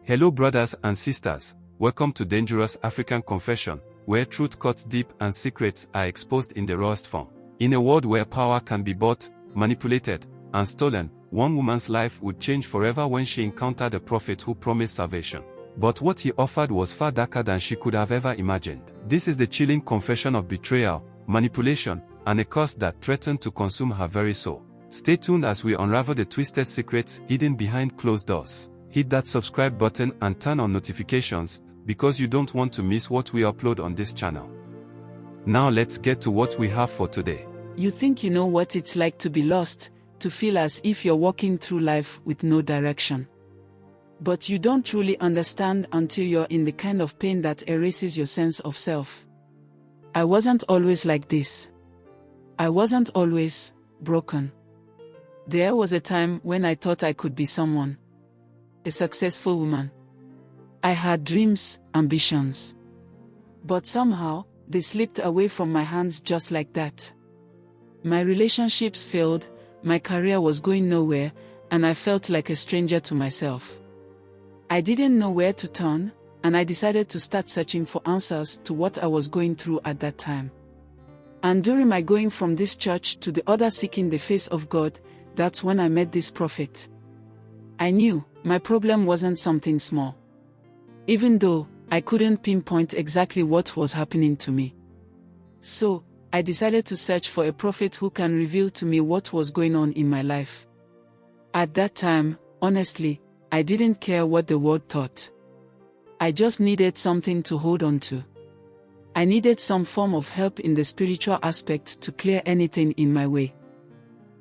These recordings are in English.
Hello brothers and sisters, welcome to Dangerous African Confession, where truth cuts deep and secrets are exposed in the rawest form. In a world where power can be bought, manipulated, and stolen, one woman's life would change forever when she encountered a prophet who promised salvation. But what he offered was far darker than she could have ever imagined. This is the chilling confession of betrayal, manipulation, and a curse that threatened to consume her very soul. Stay tuned as we unravel the twisted secrets hidden behind closed doors. Hit that subscribe button and turn on notifications, because you don't want to miss what we upload on this channel. Now let's get to what we have for today. You think you know what it's like to be lost, to feel as if you're walking through life with no direction. But you don't truly understand until you're in the kind of pain that erases your sense of self. I wasn't always like this. I wasn't always broken. There was a time when I thought I could be someone. A successful woman. I had dreams, ambitions. But somehow, they slipped away from my hands just like that. My relationships failed, my career was going nowhere, and I felt like a stranger to myself. I didn't know where to turn, and I decided to start searching for answers to what I was going through at that time. And during my going from this church to the other seeking the face of God, that's when I met this prophet. I knew my problem wasn't something small. Even though I couldn't pinpoint exactly what was happening to me. So, I decided to search for a prophet who can reveal to me what was going on in my life. At that time, honestly, I didn't care what the world thought. I just needed something to hold on to. I needed some form of help in the spiritual aspect to clear anything in my way.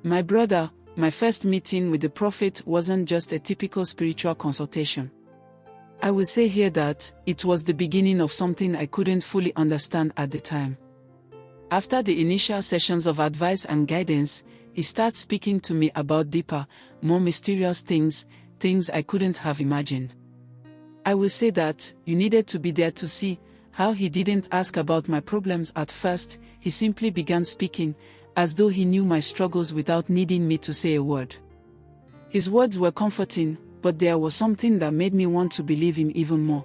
My brother, my first meeting with the prophet wasn't just a typical spiritual consultation. I will say here that it was the beginning of something I couldn't fully understand at the time. After the initial sessions of advice and guidance, he started speaking to me about deeper, more mysterious things I couldn't have imagined. I will say that you needed to be there to see how he didn't ask about my problems at first. He simply began speaking, as though he knew my struggles without needing me to say a word. His words were comforting, but there was something that made me want to believe him even more.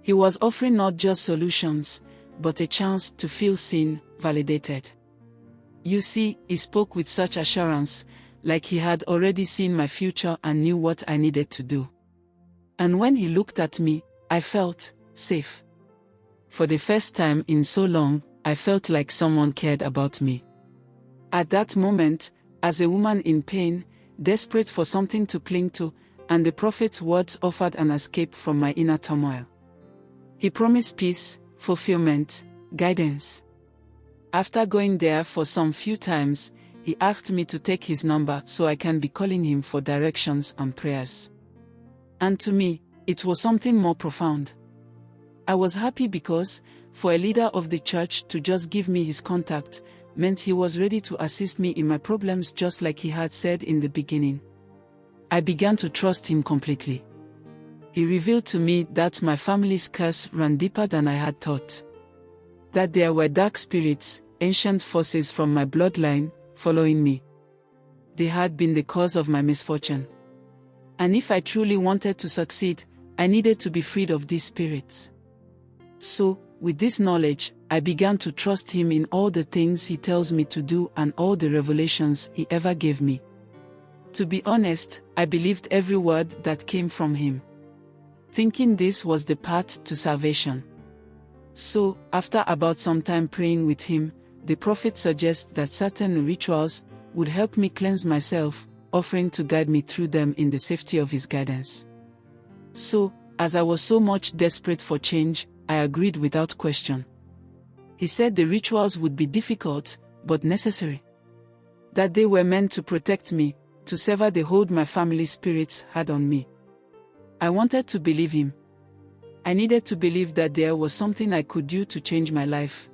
He was offering not just solutions, but a chance to feel seen, validated. You see, he spoke with such assurance, like he had already seen my future and knew what I needed to do. And when he looked at me, I felt safe. For the first time in so long, I felt like someone cared about me. At that moment, as a woman in pain, desperate for something to cling to, and the prophet's words offered an escape from my inner turmoil. He promised peace, fulfillment, guidance. After going there for some few times, he asked me to take his number so I can be calling him for directions and prayers. And to me, it was something more profound. I was happy because, for a leader of the church to just give me his contact, meant he was ready to assist me in my problems just like he had said in the beginning. I began to trust him completely. He revealed to me that my family's curse ran deeper than I had thought. That there were dark spirits, ancient forces from my bloodline, following me. They had been the cause of my misfortune. And if I truly wanted to succeed, I needed to be freed of these spirits. So, with this knowledge, I began to trust him in all the things he tells me to do and all the revelations he ever gave me. To be honest, I believed every word that came from him, thinking this was the path to salvation. So, after about some time praying with him, the prophet suggests that certain rituals would help me cleanse myself, offering to guide me through them in the safety of his guidance. So, as I was so much desperate for change, I agreed without question. He said the rituals would be difficult, but necessary. That they were meant to protect me, to sever the hold my family spirits had on me. I wanted to believe him. I needed to believe that there was something I could do to change my life.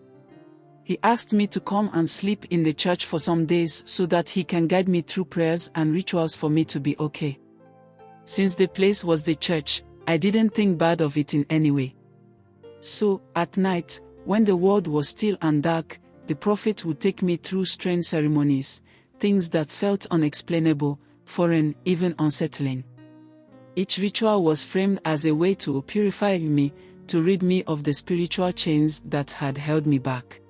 He asked me to come and sleep in the church for some days so that he can guide me through prayers and rituals for me to be okay. Since the place was the church, I didn't think bad of it in any way. So, at night, when the world was still and dark, the prophet would take me through strange ceremonies, things that felt unexplainable, foreign, even unsettling. Each ritual was framed as a way to purify me, to rid me of the spiritual chains that had held me back.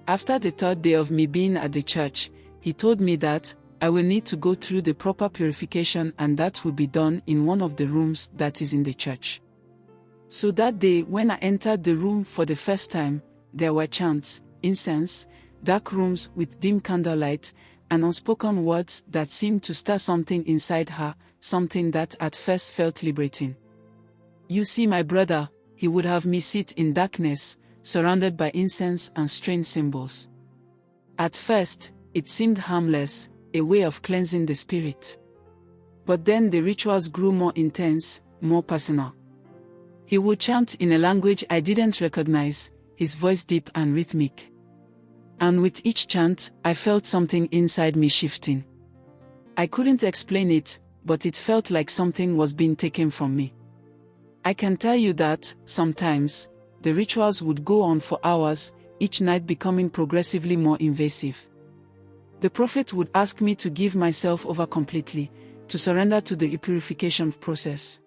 After the third day of me being at the church, he told me that I will need to go through the proper purification, and that will be done in one of the rooms that is in the church. So that day, when I entered the room for the first time, there were chants, incense, dark rooms with dim candlelight, and unspoken words that seemed to stir something inside her, something that at first felt liberating. You see, my brother, he would have me sit in darkness, surrounded by incense and strange symbols. At first, it seemed harmless, a way of cleansing the spirit. But then the rituals grew more intense, more personal. He would chant in a language I didn't recognize, his voice deep and rhythmic. And with each chant, I felt something inside me shifting. I couldn't explain it, but it felt like something was being taken from me. I can tell you that, sometimes, the rituals would go on for hours, each night becoming progressively more invasive. The prophet would ask me to give myself over completely, to surrender to the purification process.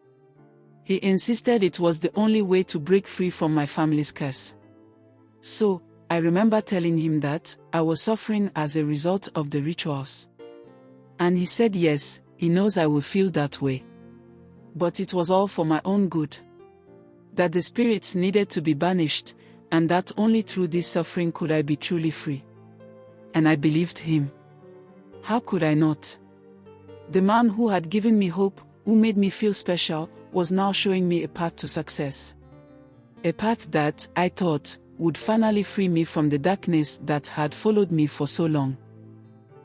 He insisted it was the only way to break free from my family's curse. So, I remember telling him that I was suffering as a result of the rituals. And he said yes, he knows I will feel that way. But it was all for my own good. That the spirits needed to be banished, and that only through this suffering could I be truly free. And I believed him. How could I not? The man who had given me hope, who made me feel special, was now showing me a path to success. A path that, I thought, would finally free me from the darkness that had followed me for so long.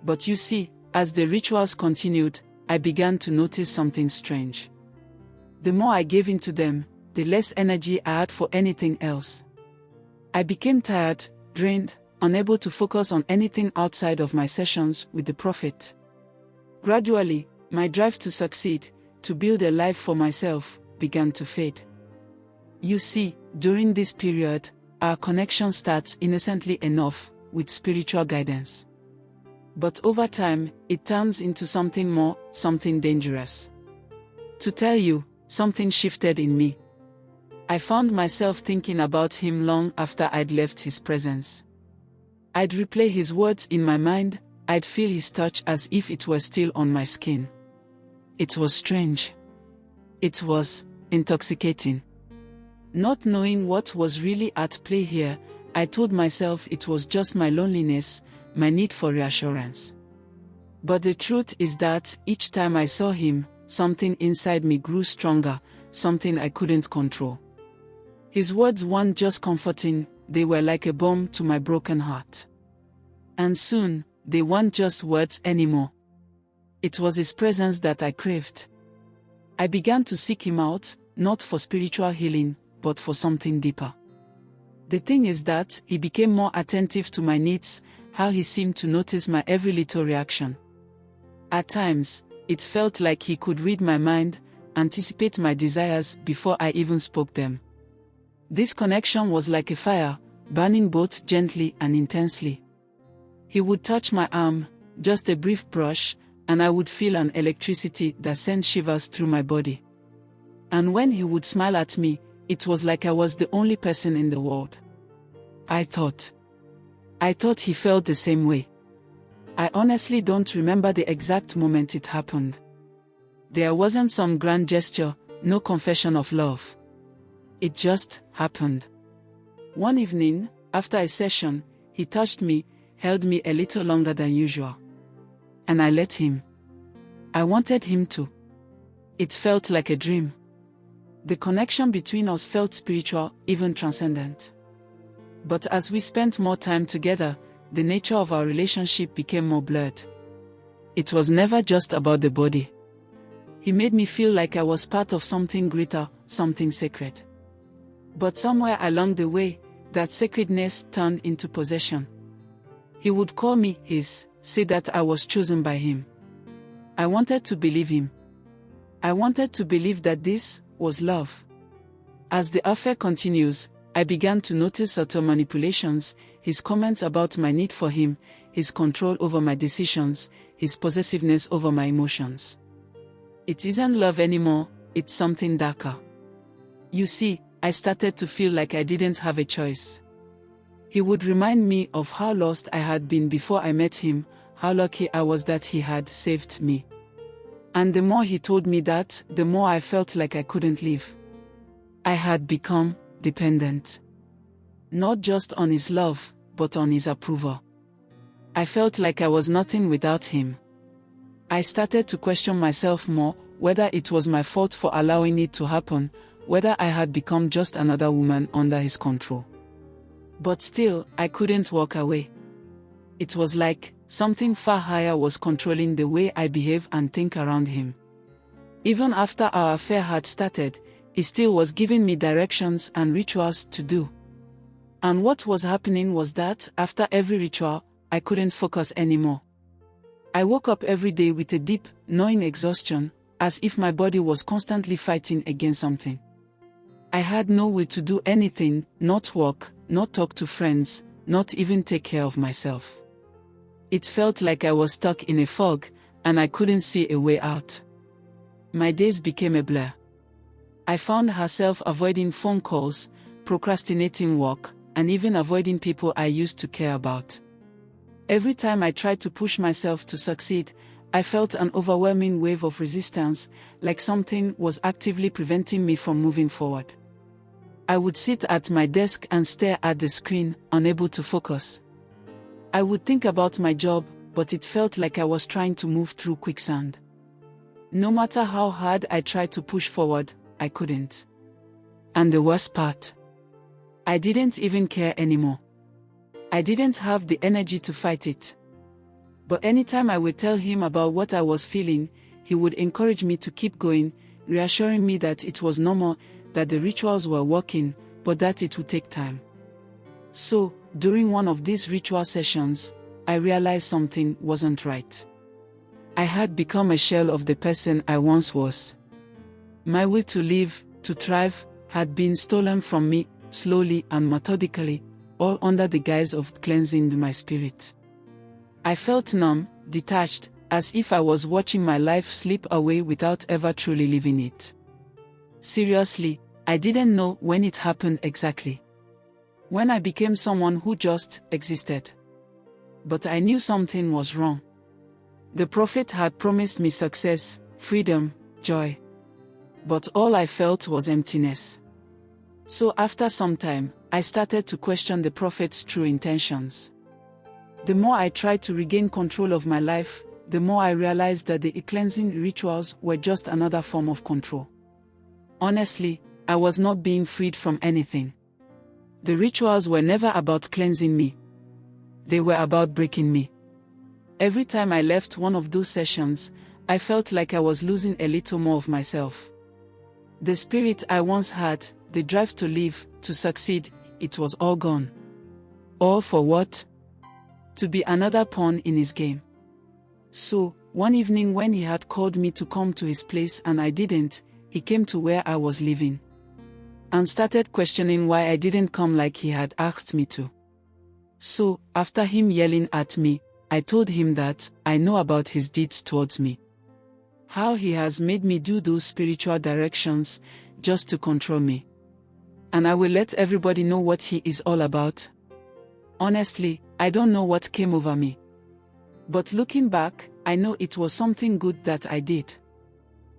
But you see, as the rituals continued, I began to notice something strange. The more I gave into them, the less energy I had for anything else. I became tired, drained, unable to focus on anything outside of my sessions with the prophet. Gradually, my drive to succeed, to build a life for myself, began to fade. You see, during this period, our connection starts innocently enough, with spiritual guidance. But over time, it turns into something more, something dangerous. To tell you, something shifted in me. I found myself thinking about him long after I'd left his presence. I'd replay his words in my mind, I'd feel his touch as if it were still on my skin. It was strange. It was intoxicating. Not knowing what was really at play here, I told myself it was just my loneliness, my need for reassurance. But the truth is that, each time I saw him, something inside me grew stronger, something I couldn't control. His words weren't just comforting, they were like a balm to my broken heart. And soon, they weren't just words anymore. It was his presence that I craved. I began to seek him out, not for spiritual healing, but for something deeper. The thing is that, he became more attentive to my needs, how he seemed to notice my every little reaction. At times, it felt like he could read my mind, anticipate my desires before I even spoke them. This connection was like a fire, burning both gently and intensely. He would touch my arm, just a brief brush, and I would feel an electricity that sent shivers through my body. And when he would smile at me, it was like I was the only person in the world. I thought he felt the same way. I honestly don't remember the exact moment it happened. There wasn't some grand gesture, no confession of love. It just happened. One evening, after a session, he touched me, held me a little longer than usual. And I let him. I wanted him to. It felt like a dream. The connection between us felt spiritual, even transcendent. But as we spent more time together, the nature of our relationship became more blurred. It was never just about the body. He made me feel like I was part of something greater, something sacred. But somewhere along the way, that sacredness turned into possession. He would call me his, say that I was chosen by him. I wanted to believe him. I wanted to believe that this was love. As the affair continues, I began to notice subtle manipulations, his comments about my need for him, his control over my decisions, his possessiveness over my emotions. It isn't love anymore, it's something darker. You see, I started to feel like I didn't have a choice. He would remind me of how lost I had been before I met him, how lucky I was that he had saved me. And the more he told me that, the more I felt like I couldn't live. I had become dependent. Not just on his love, but on his approval. I felt like I was nothing without him. I started to question myself more, whether it was my fault for allowing it to happen, whether I had become just another woman under his control. But still, I couldn't walk away. It was like something far higher was controlling the way I behave and think around him. Even after our affair had started, he still was giving me directions and rituals to do. And what was happening was that, after every ritual, I couldn't focus anymore. I woke up every day with a deep, gnawing exhaustion, as if my body was constantly fighting against something. I had no will to do anything, not walk, not talk to friends, not even take care of myself. It felt like I was stuck in a fog, and I couldn't see a way out. My days became a blur. I found myself avoiding phone calls, procrastinating work, and even avoiding people I used to care about. Every time I tried to push myself to succeed, I felt an overwhelming wave of resistance, like something was actively preventing me from moving forward. I would sit at my desk and stare at the screen, unable to focus. I would think about my job, but it felt like I was trying to move through quicksand. No matter how hard I tried to push forward, I couldn't. And the worst part, I didn't even care anymore. I didn't have the energy to fight it. But anytime I would tell him about what I was feeling, he would encourage me to keep going, reassuring me that it was normal, that the rituals were working, but that it would take time. So, during one of these ritual sessions, I realized something wasn't right. I had become a shell of the person I once was. My will to live, to thrive, had been stolen from me, slowly and methodically, all under the guise of cleansing my spirit. I felt numb, detached, as if I was watching my life slip away without ever truly living it. Seriously, I didn't know when it happened exactly. When I became someone who just existed. But I knew something was wrong. The prophet had promised me success, freedom, joy. But all I felt was emptiness. So after some time, I started to question the prophet's true intentions. The more I tried to regain control of my life, the more I realized that the cleansing rituals were just another form of control. Honestly, I was not being freed from anything. The rituals were never about cleansing me. They were about breaking me. Every time I left one of those sessions, I felt like I was losing a little more of myself. The spirit I once had, the drive to live, to succeed, it was all gone. All for what? To be another pawn in his game. So, one evening when he had called me to come to his place and I didn't, he came to where I was living. And started questioning why I didn't come like he had asked me to. So, after him yelling at me, I told him that I know about his deeds towards me. How he has made me do those spiritual directions, just to control me. And I will let everybody know what he is all about. Honestly, I don't know what came over me. But looking back, I know it was something good that I did.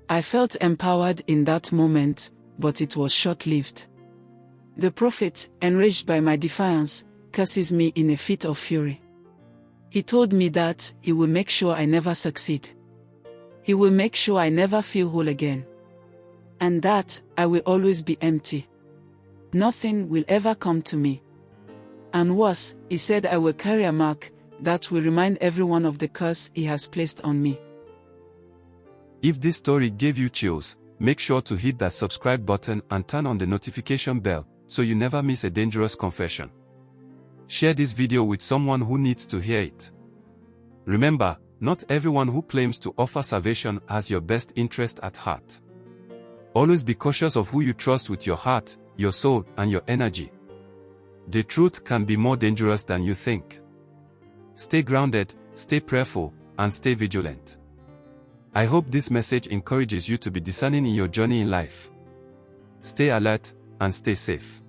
I felt empowered in that moment, but it was short-lived. The prophet, enraged by my defiance, curses me in a fit of fury. He told me that he will make sure I never succeed. He will make sure I never feel whole again. And that I will always be empty. Nothing will ever come to me. And worse, he said I will carry a mark that will remind everyone of the curse he has placed on me. If this story gave you chills, make sure to hit that subscribe button and turn on the notification bell so you never miss a dangerous confession. Share this video with someone who needs to hear it. Remember, not everyone who claims to offer salvation has your best interest at heart. Always be cautious of who you trust with your heart, your soul, and your energy. The truth can be more dangerous than you think. Stay grounded, stay prayerful, and stay vigilant. I hope this message encourages you to be discerning in your journey in life. Stay alert and stay safe.